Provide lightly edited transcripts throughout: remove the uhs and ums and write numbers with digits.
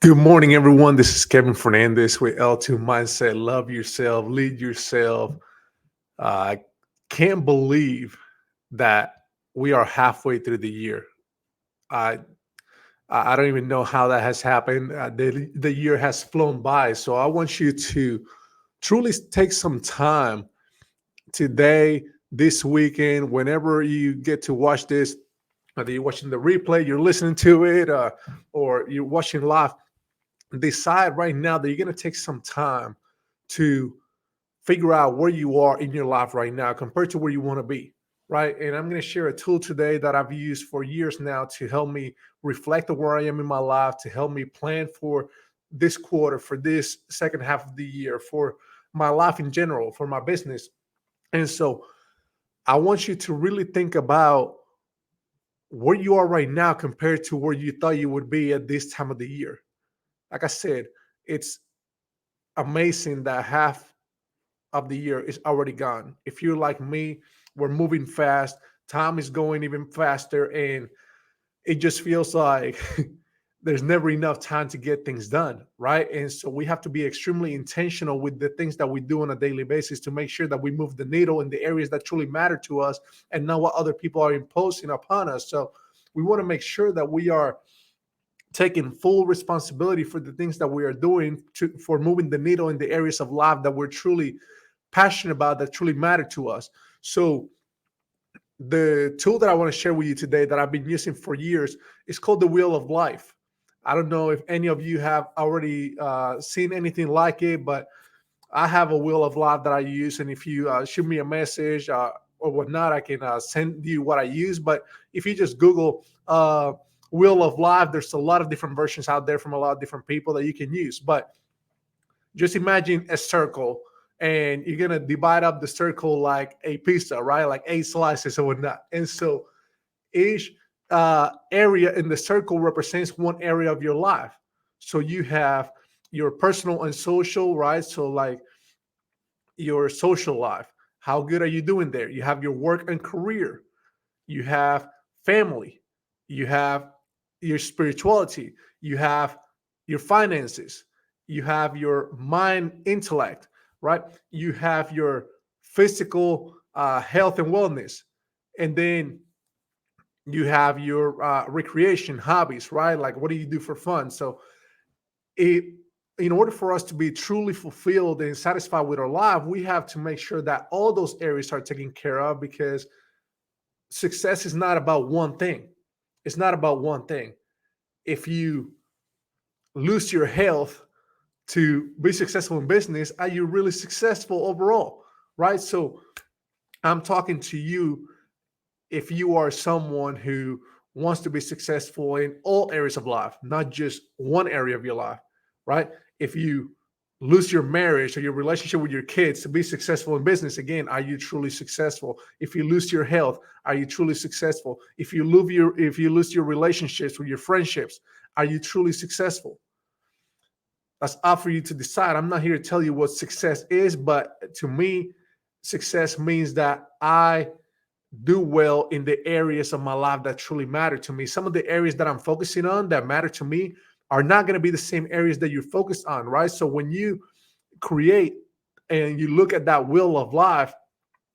Good morning, everyone. This is Kevin Fernandez with L2 Mindset. Love yourself, lead yourself. I can't believe that we are halfway through the year. I I don't even know how that has happened. The year has flown by. So I want you to truly take some time today, this weekend, whenever you get to watch this, whether you're watching the replay, you're listening to it, or you're watching live. Decide right now that you're going to take some time to figure out where you are in your life right now compared to where you want to be, right? And I'm going to share a tool today that I've used for years now to help me reflect on where I am in my life, to help me plan for this quarter, for this second half of the year, for my life in general, for my business. And so I want you to really think about where you are right now compared to where you thought you would be at this time of the year. Like I said, it's amazing that half of the year is already gone. If you're like me, we're moving fast, time is going even faster, and it just feels like there's never enough time to get things done, right? And so we have to be extremely intentional with the things that we do on a daily basis to make sure that we move the needle in the areas that truly matter to us and not what other people are imposing upon us. So we want to make sure that we are taking full responsibility for the things that we are doing for moving the needle in the areas of life that we're truly passionate about, that truly matter to us. So the tool that I want to share with you today that I've been using for years is called the Wheel of Life. I don't know if any of you have already seen anything like it, but I have a Wheel of Life that I use. And if you shoot me a message or whatnot, I can send you what I use. But if you just Google Wheel of Life, there's a lot of different versions out there from a lot of different people that you can use. But just imagine a circle and you're gonna divide up the circle like a pizza, right? Like 8 slices or whatnot. And so each area in the circle represents one area of your life. So you have your personal and social, right? So like your social life. How good are you doing there? You have your work and career. You have family. You have your spirituality. You have your finances. You have your mind, intellect, right? You have your physical health and wellness. And then you have your recreation, hobbies, right? Like what do you do for fun? So it in order for us to be truly fulfilled and satisfied with our life, we have to make sure that all those areas are taken care of because success is not about one thing. It's not about one thing. If you lose your health to be successful in business, are you really successful overall? Right? So I'm talking to you if you are someone who wants to be successful in all areas of life, not just one area of your life, right? If you lose your marriage or your relationship with your kids to be successful in business, again, are you truly successful? If you lose your health, are you truly successful? If you lose your relationships with your friendships, are you truly successful? That's up for you to decide. I'm not here to tell you what success is, but to me, success means that I do well in the areas of my life that truly matter to me. Some of the areas that I'm focusing on that matter to me are not going to be the same areas that you're focused on, right? So when you create and you look at that wheel of life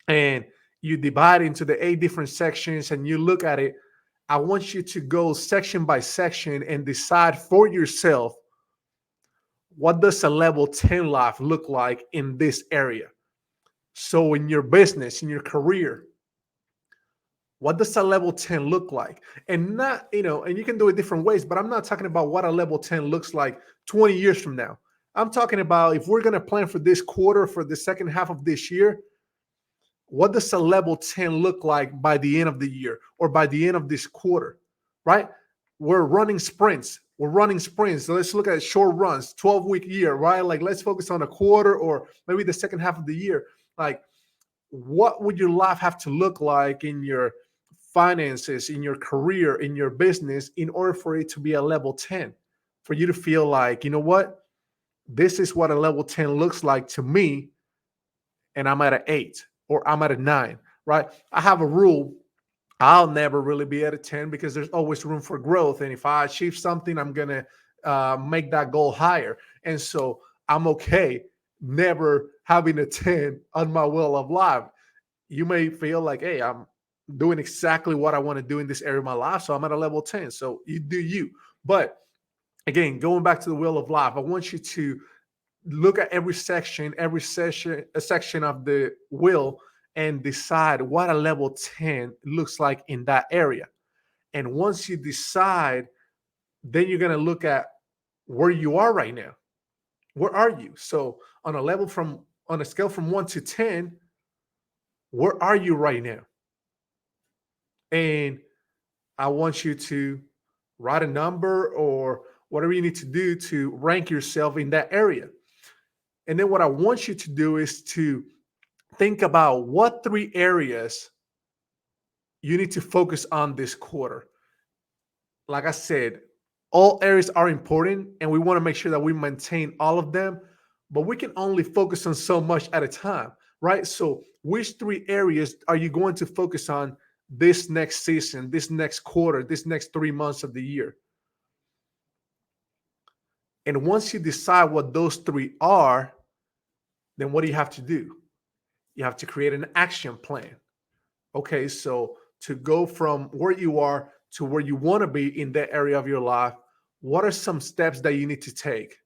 and you divide into the 8 different sections and you look at it, I want you to go section by section and decide for yourself, what does a level 10 life look like in this area? So in your business, in your career, what does a level 10 look like? And not, and you can do it different ways, but I'm not talking about what a level 10 looks like 20 years from now. I'm talking about if we're going to plan for this quarter, for the second half of this year, what does a level 10 look like by the end of the year or by the end of this quarter, right? We're running sprints. We're running sprints. So let's look at short runs, 12-week year, right? Like let's focus on a quarter or maybe the second half of the year. Like what would your life have to look like in your finances, in your career, in your business, in order for it to be a level 10? For you to feel like, you know what? This is what a level 10 looks like to me, and I'm at an 8 or I'm at a 9, right? I have a rule. I'll never really be at a 10 because there's always room for growth. And if I achieve something, I'm going to make that goal higher. And so I'm okay never having a 10 on my wheel of life. You may feel like, hey, I'm doing exactly what I want to do in this area of my life. So I'm at a level 10. So you do you. But again, going back to the wheel of life, I want you to look at every session, a section of the wheel, and decide what a level 10 looks like in that area. And once you decide, then you're going to look at where you are right now. Where are you? So on a scale from 1 to 10, where are you right now? And I want you to write a number or whatever you need to do to rank yourself in that area. And then what I want you to do is to think about what 3 areas you need to focus on this quarter. Like I said, all areas are important and we want to make sure that we maintain all of them, but we can only focus on so much at a time, right? So, which 3 areas are you going to focus on this next season, this next quarter, this next 3 months of the year? And once you decide what those three are, then what do you have to do? You have to create an action plan. Okay, so to go from where you are to where you want to be in that area of your life, what are some steps that you need to take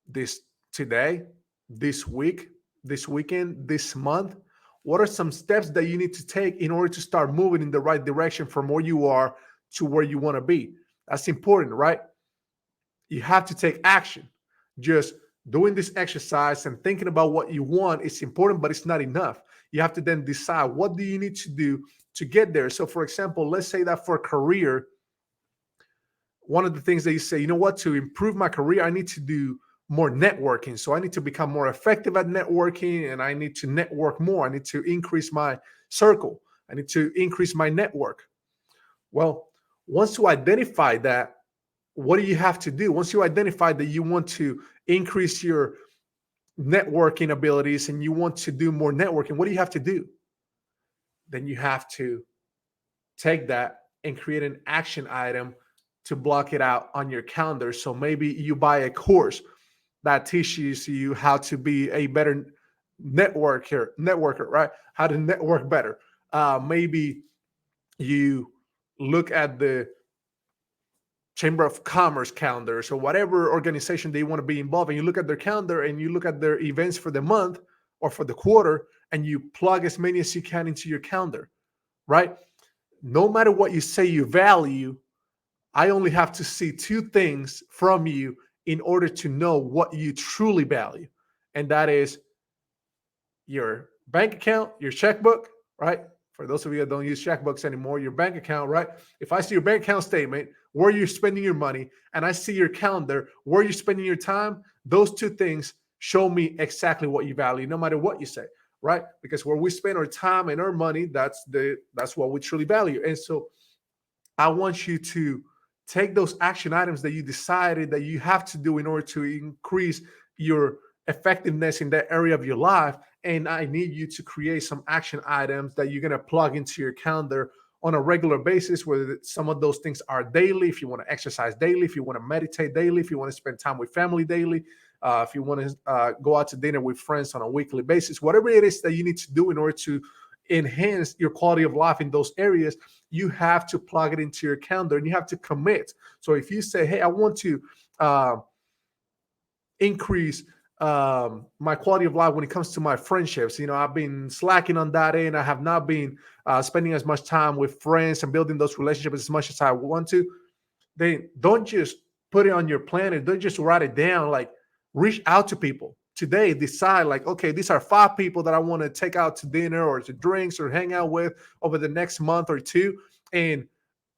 this today, this week, this weekend, this month? What are some steps that you need to take in order to start moving in the right direction from where you are to where you want to be? That's important, right? You have to take action. Just doing this exercise and thinking about what you want is important, but it's not enough. You have to then decide what do you need to do to get there. So, for example, let's say that for a career, one of the things that you say, you know what, to improve my career, I need to do more networking. So I need to become more effective at networking and I need to network more. I need to increase my circle. I need to increase my network. Well, once you identify that, what do you have to do? Once you identify that you want to increase your networking abilities and you want to do more networking, what do you have to do? Then you have to take that and create an action item to block it out on your calendar. So maybe you buy a course that teaches you how to be a better networker, right? How to network better. Maybe you look at the Chamber of Commerce calendars or whatever organization they want to be involved in. You look at their calendar and you look at their events for the month or for the quarter, and you plug as many as you can into your calendar, right? No matter what you say you value, I only have to see 2 things from you in order to know what you truly value. And that is your bank account, your checkbook, right? For those of you that don't use checkbooks anymore, your bank account, right? If I see your bank account statement, where you're spending your money, and I see your calendar, where you're spending your time, those 2 things show me exactly what you value, no matter what you say, right? Because where we spend our time and our money, that's what we truly value. And so I want you to take those action items that you decided that you have to do in order to increase your effectiveness in that area of your life. And I need you to create some action items that you're going to plug into your calendar on a regular basis, whether some of those things are daily, if you want to exercise daily, if you want to meditate daily, if you want to spend time with family daily, if you want to go out to dinner with friends on a weekly basis, whatever it is that you need to do in order to enhance your quality of life in those areas, you have to plug it into your calendar and you have to commit. So if you say, hey, I want to increase my quality of life when it comes to my friendships. I've been slacking on that end. I have not been spending as much time with friends and building those relationships as much as I want to. Then don't just put it on your plan and don't just write it down. Like, reach out to people today. Decide, like, okay, these are 5 people that I want to take out to dinner or to drinks or hang out with over the next month or 2, and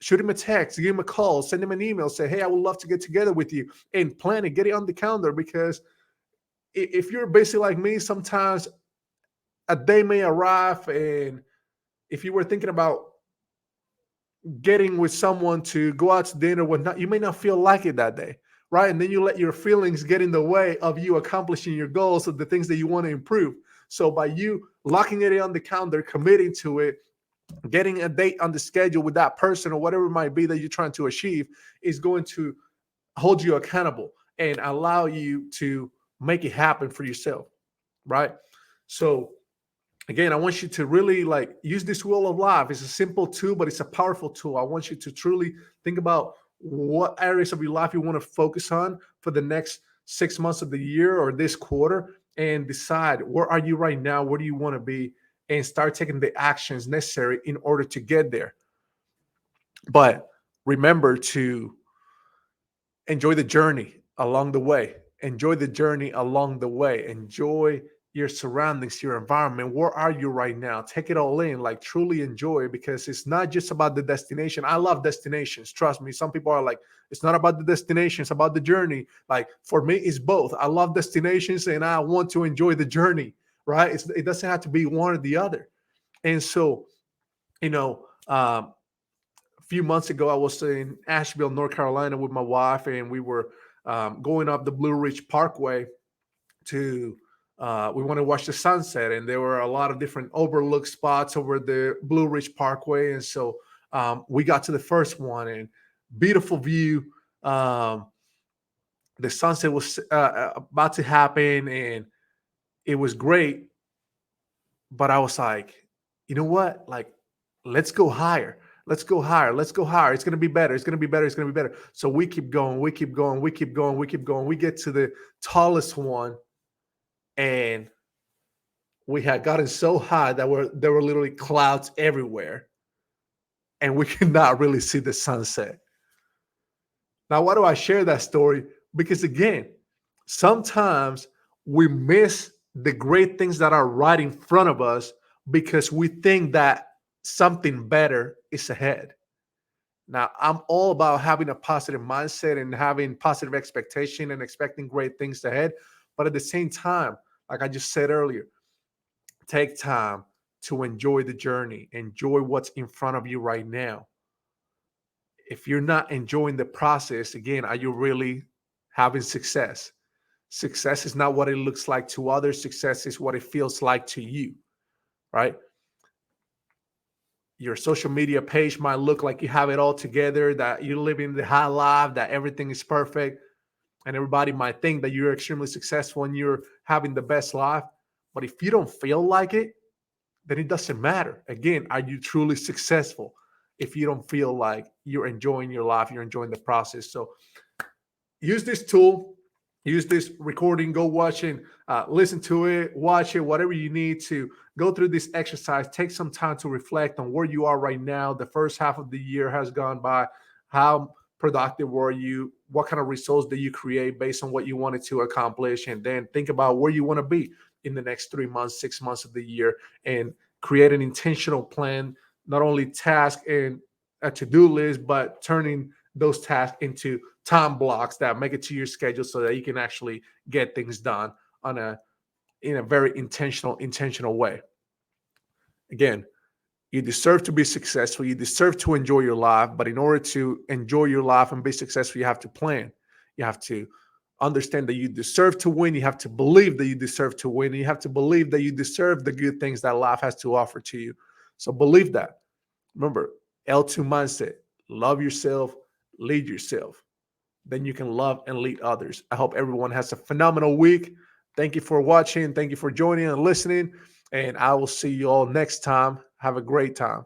shoot him a text, give him a call, send him an email, say, hey, I would love to get together with you, and plan it, get it on the calendar. Because if you're basically like me, sometimes a day may arrive, and if you were thinking about getting with someone to go out to dinner, whatnot, you may not feel like it that day, right? And then you let your feelings get in the way of you accomplishing your goals of the things that you want to improve. So by you locking it on the calendar, committing to it, getting a date on the schedule with that person or whatever it might be that you're trying to achieve is going to hold you accountable and allow you to make it happen for yourself, right? So again, I want you to really like use this wheel of life. It's a simple tool, but it's a powerful tool. I want you to truly think about what areas of your life you want to focus on for the next 6 months of the year or this quarter, and decide where are you right now, where do you want to be, and start taking the actions necessary in order to get there. But remember to enjoy the journey along the way. Enjoy the journey along the way. Enjoy your surroundings, your environment. Where are you right now? Take it all in, like truly enjoy it, because it's not just about the destination. I love destinations. Trust me. Some people are like, it's not about the destination, it's about the journey. Like for me, it's both. I love destinations and I want to enjoy the journey, right? It doesn't have to be one or the other. And so, you know, a few months ago, I was in Asheville, North Carolina with my wife, and we were going up the Blue Ridge Parkway to we want to watch the sunset, and there were a lot of different overlook spots over the Blue Ridge Parkway. And so we got to the first one, and beautiful view. um, the sunset was about to happen, and it was great. But I was like, you know what? Like, let's go higher. Let's go higher. Let's go higher. It's going to be better. It's going to be better. It's going to be better. So we keep going. We keep going. We keep going. We keep going. We get to the tallest one, and we had gotten so high that there were literally clouds everywhere, and we could not really see the sunset. Now, why do I share that story? Because again, sometimes we miss the great things that are right in front of us because we think that something better is ahead. Now, I'm all about having a positive mindset and having positive expectation and expecting great things ahead. But at the same time, like I just said earlier, take time to enjoy the journey, enjoy what's in front of you right now. If you're not enjoying the process, again, are you really having success? Success is not what it looks like to others. Success is what it feels like to you, right? Your social media page might look like you have it all together, that you're living the high life, that everything is perfect, and everybody might think that you're extremely successful and you're having the best life. But if you don't feel like it, then it doesn't matter. Again, are you truly successful if you don't feel like you're enjoying your life, you're enjoying the process? So use this tool, use this recording, go watch it, listen to it, watch it, whatever you need to go through this exercise. Take some time to reflect on where you are right now. The first half of the year has gone by. How productive were you? What kind of results did you create based on what you wanted to accomplish? And then think about where you want to be in the next 3 months, 6 months of the year, and create an intentional plan, not only task and a to-do list, but turning those tasks into time blocks that make it to your schedule so that you can actually get things done on a in a very intentional way. Again, you deserve to be successful. You deserve to enjoy your life, but in order to enjoy your life and be successful, you have to plan. You have to understand that you deserve to win. You have to believe that you deserve to win. You have to believe that you deserve the good things that life has to offer to you. So believe that. Remember, L2 mindset: love yourself, lead yourself. Then you can love and lead others. I hope everyone has a phenomenal week. Thank you for watching. Thank you for joining and listening. And I will see you all next time. Have a great time.